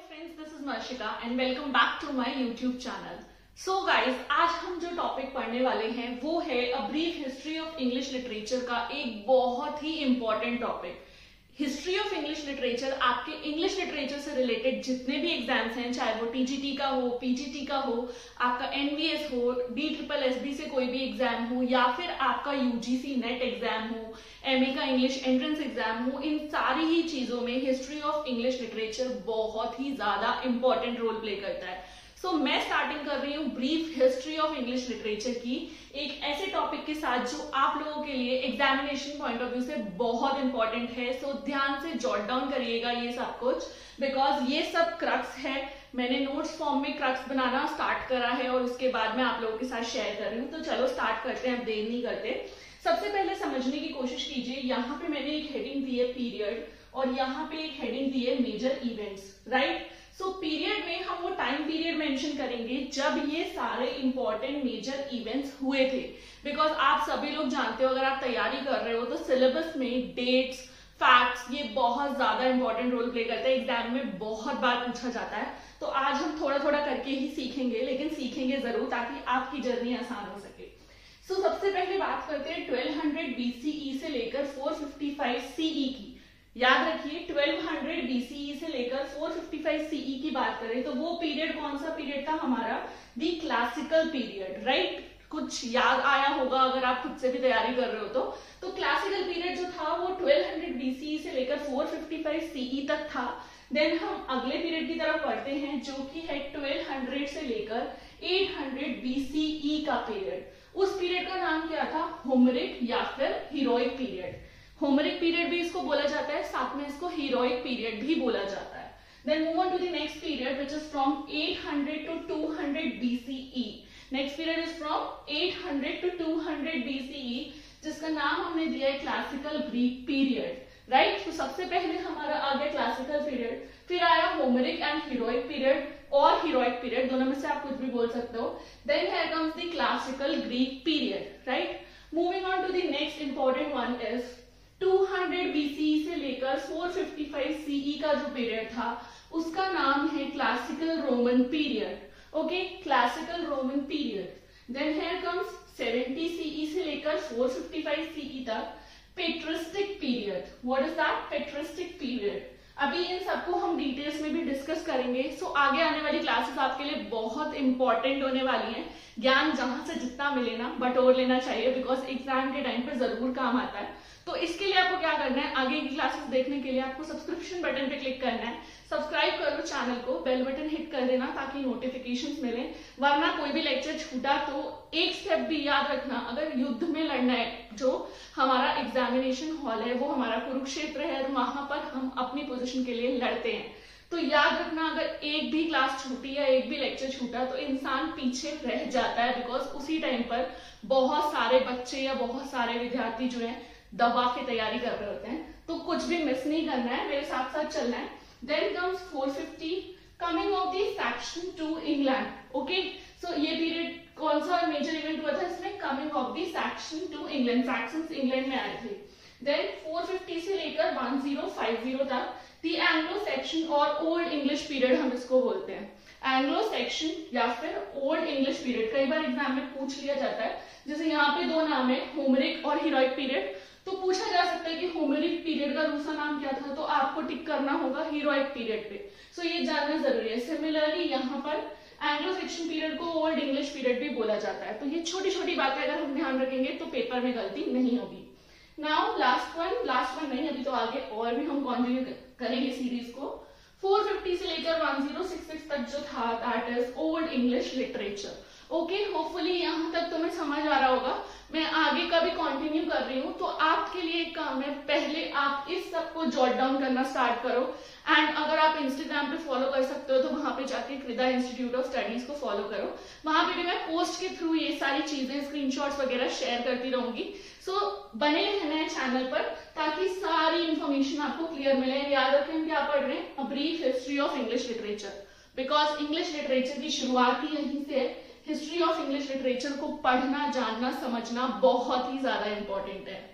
friends, this is Marshika and welcome back to my YouTube channel. So guys, आज हम जो topic पढ़ने वाले हैं वो है a brief history of English literature का एक बहुत ही important topic. History of English literature आपके इंग्लिश लिटरेचर से रिलेटेड जितने भी एग्जाम्स हैं, चाहे वो टीजीटी का हो, पीजीटी का हो, आपका एनवीएस हो, DSSB से कोई भी एग्जाम हो, या फिर आपका यूजीसी नेट एग्जाम हो, एमए का इंग्लिश एंट्रेंस एग्जाम हो, इन सारी ही चीजों में हिस्ट्री ऑफ इंग्लिश लिटरेचर बहुत ही ज्यादा इंपॉर्टेंट रोल प्ले करता है। सो मैं स्टार्टिंग कर रही हूँ brief history of English literature की एक ऐसे टॉपिक के साथ जो आप लोगों के लिए एग्जामिनेशन पॉइंट ऑफ व्यू से बहुत इंपॉर्टेंट है। सो ध्यान से जॉट डाउन करिएगा ये सब कुछ, बिकॉज ये सब क्रक्स है। मैंने नोट्स फॉर्म में क्रक्स बनाना स्टार्ट करा है और उसके बाद मैं आप लोगों के साथ शेयर कर रही हूँ। तो चलो स्टार्ट करते हैं, अब देर नहीं करते। सबसे पहले समझने की कोशिश कीजिए, यहाँ पे मैंने एक हेडिंग दी है पीरियड और यहाँ पे एक हेडिंग दी है major events, right. So period में हम वो टाइम पीरियड मेंशन करेंगे जब ये सारे इंपॉर्टेंट मेजर इवेंट्स हुए थे, बिकॉज आप सभी लोग जानते हो अगर आप तैयारी कर रहे हो तो सिलेबस में डेट्स, फैक्ट्स ये बहुत ज्यादा इंपॉर्टेंट रोल प्ले करता है, एग्जाम में बहुत बार पूछा जाता है। तो आज हम थोड़ा थोड़ा करके ही सीखेंगे, लेकिन सीखेंगे जरूर ताकि आपकी जर्नी आसान हो सके। सो सबसे पहले बात करते हैं 1200 BCE से लेकर 455 CE की। याद रखिए 1200 BCE से लेकर 455 CE की बात करें तो वो पीरियड कौन सा पीरियड था हमारा? दी क्लासिकल पीरियड, राइट। कुछ याद आया होगा अगर आप खुद से भी तैयारी कर रहे हो तो क्लासिकल पीरियड जो था वो 1200 BCE से लेकर 455 CE तक था। देन हम अगले पीरियड की तरफ बढ़ते हैं जो कि है 1200 से लेकर 800 BCE का पीरियड। उस पीरियड का नाम क्या था? होमरिक या फिर हीरोइक पीरियड। होमरिक पीरियड भी इसको बोला जाता है, साथ में इसको हीरोइक पीरियड भी बोला जाता है। Then move on to the next period which is from 800 to 200 BCE। Next period is from 800 to 200 BCE जिसका नाम हमने दिया है क्लासिकल ग्रीक पीरियड, राइट। तो सबसे पहले हमारा आ गया क्लासिकल पीरियड, फिर आया होमरिक एंड हीरोइक पीरियड और हीरोइक पीरियड, दोनों में से आप कुछ भी बोल सकते हो। Then here comes the classical Greek period, right. Moving on to the next important one is 200 BCE से लेकर 455 CE का जो पीरियड था उसका नाम है classical Roman period, okay, classical Roman period. Then here comes 70 CE से लेकर 455 CE तक patristic period. What is that? Patristic period. अभी इन सबको हम डिटेल्स में भी डिस्कस करेंगे। सो आगे आने वाली क्लासेस आपके लिए बहुत इंपॉर्टेंट होने वाली हैं। ज्ञान जहां से जितना मिले ना बटोर लेना चाहिए, बिकॉज एग्जाम के टाइम पर जरूर काम आता है। तो इसके लिए आपको क्या करना है, आगे की क्लासेस देखने के लिए आपको सब्सक्रिप्शन बटन पे क्लिक करना है, सब्सक्राइब करो चैनल को, बेल बटन हिट कर देना ताकि नोटिफिकेशंस मिले। वरना कोई भी लेक्चर छूटा तो एक स्टेप भी याद रखना, अगर युद्ध में लड़ना है, जो हमारा एग्जामिनेशन हॉल है वो हमारा कुरुक्षेत्र है और वहां पर हम अपनी पोजीशन के लिए लड़ते हैं, तो याद रखना अगर एक भी क्लास छूटी या एक भी लेक्चर छूटा तो इंसान पीछे रह जाता है, बिकॉज उसी टाइम पर बहुत सारे बच्चे या बहुत सारे विद्यार्थी जो है दबा के तैयारी कर रहे होते हैं। तो कुछ भी मिस नहीं करना है, मेरे साथ साथ चलना है। Then comes 450 coming of the Saxon to England, okay. So ये पीरियड कौन सा मेजर इवेंट हुआ था इसमें? Coming of the Saxon to England, Saxons England में आए थे। देन 450 से लेकर 1050 तक द एंग्लो सेक्शन और ओल्ड इंग्लिश पीरियड हम इसको बोलते हैं। एंग्लो सेक्शन या फिर ओल्ड इंग्लिश पीरियड कई बार एग्जाम में पूछ लिया जाता है। जैसे यहाँ पे दो नाम है, होमरिक और हीरोइक पीरियड, तो पूछा जा सकता है कि होमरिक पीरियड का दूसरा नाम क्या था, तो आपको टिक करना होगा हीरोइक पीरियड पे। सो ये जानना जरूरी है। सिमिलरली यहाँ पर एंग्लो सेक्शन पीरियड को ओल्ड इंग्लिश पीरियड भी बोला जाता है। तो ये छोटी छोटी बातें अगर हम ध्यान रखेंगे तो पेपर में गलती नहीं होगी। नाउ लास्ट वन नहीं, अभी तो आगे और भी हम कंटिन्यू करेंगे सीरीज को। 450 से लेकर 1066 तक जो था that is old English literature, okay. Hopefully यहाँ तक तुम्हें समझ आ रहा होगा। मैं आगे का भी कंटिन्यू कर रही हूँ, तो आपके लिए एक काम है, पहले आप इस सब को जॉट डाउन करना स्टार्ट करो। एंड अगर आप इंस्टाग्राम पे फॉलो कर सकते हो तो वहां पे जाके कृदा इंस्टीट्यूट ऑफ स्टडीज को फॉलो करो। वहां पे भी मैं पोस्ट के थ्रू ये सारी चीजें, स्क्रीनशॉट्स वगैरह शेयर करती रहूंगी। सो बने रहना है चैनल पर ताकि सारी इंफॉर्मेशन आपको क्लियर मिले। याद रखें हम क्या पढ़ रहे हैं? अ brief history of English literature, because English literature की शुरुआत ही यहीं से है। हिस्ट्री ऑफ इंग्लिश लिटरेचर को पढ़ना, जानना, समझना बहुत ही ज्यादा इंपॉर्टेंट है।